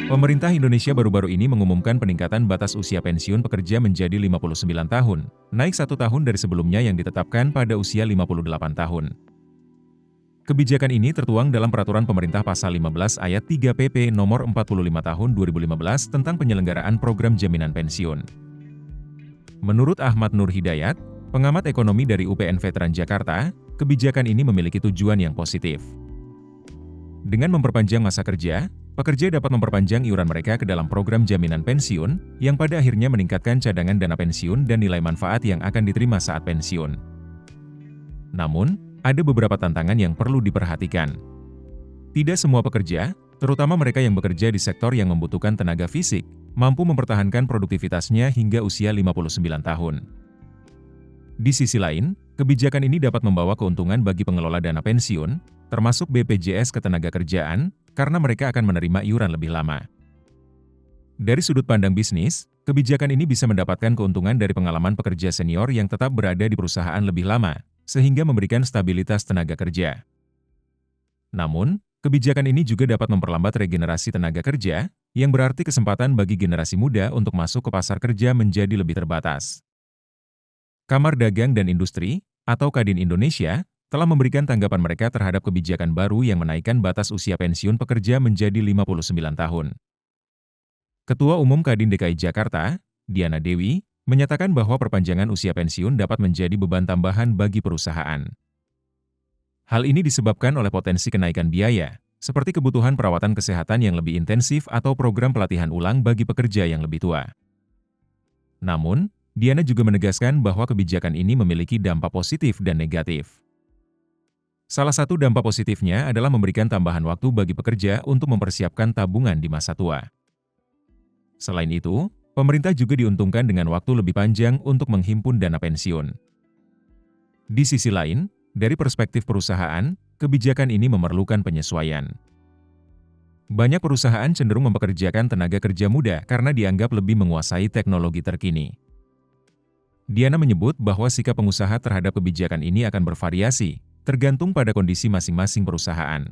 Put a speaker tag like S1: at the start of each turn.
S1: Pemerintah Indonesia baru-baru ini mengumumkan peningkatan batas usia pensiun pekerja menjadi 59 tahun, naik 1 tahun dari sebelumnya yang ditetapkan pada usia 58 tahun. Kebijakan ini tertuang dalam Peraturan Pemerintah Pasal 15 Ayat 3 PP Nomor 45 Tahun 2015 tentang penyelenggaraan program jaminan pensiun. Menurut Ahmad Nur Hidayat, pengamat ekonomi dari UPN Veteran Jakarta, kebijakan ini memiliki tujuan yang positif. Dengan memperpanjang masa kerja, pekerja dapat memperpanjang iuran mereka ke dalam program jaminan pensiun, yang pada akhirnya meningkatkan cadangan dana pensiun dan nilai manfaat yang akan diterima saat pensiun. Namun, ada beberapa tantangan yang perlu diperhatikan. Tidak semua pekerja, terutama mereka yang bekerja di sektor yang membutuhkan tenaga fisik, mampu mempertahankan produktivitasnya hingga usia 59 tahun. Di sisi lain, kebijakan ini dapat membawa keuntungan bagi pengelola dana pensiun, termasuk BPJS Ketenagakerjaan, karena mereka akan menerima iuran lebih lama. Dari sudut pandang bisnis, kebijakan ini bisa mendapatkan keuntungan dari pengalaman pekerja senior yang tetap berada di perusahaan lebih lama, sehingga memberikan stabilitas tenaga kerja. Namun, kebijakan ini juga dapat memperlambat regenerasi tenaga kerja, yang berarti kesempatan bagi generasi muda untuk masuk ke pasar kerja menjadi lebih terbatas. Kamar Dagang dan Industri, atau Kadin Indonesia, telah memberikan tanggapan mereka terhadap kebijakan baru yang menaikkan batas usia pensiun pekerja menjadi 59 tahun. Ketua Umum Kadin DKI Jakarta, Diana Dewi, menyatakan bahwa perpanjangan usia pensiun dapat menjadi beban tambahan bagi perusahaan. Hal ini disebabkan oleh potensi kenaikan biaya, seperti kebutuhan perawatan kesehatan yang lebih intensif atau program pelatihan ulang bagi pekerja yang lebih tua. Namun, Diana juga menegaskan bahwa kebijakan ini memiliki dampak positif dan negatif. Salah satu dampak positifnya adalah memberikan tambahan waktu bagi pekerja untuk mempersiapkan tabungan di masa tua. Selain itu, pemerintah juga diuntungkan dengan waktu lebih panjang untuk menghimpun dana pensiun. Di sisi lain, dari perspektif perusahaan, kebijakan ini memerlukan penyesuaian. Banyak perusahaan cenderung mempekerjakan tenaga kerja muda karena dianggap lebih menguasai teknologi terkini. Diana menyebut bahwa sikap pengusaha terhadap kebijakan ini akan bervariasi, tergantung pada kondisi masing-masing perusahaan.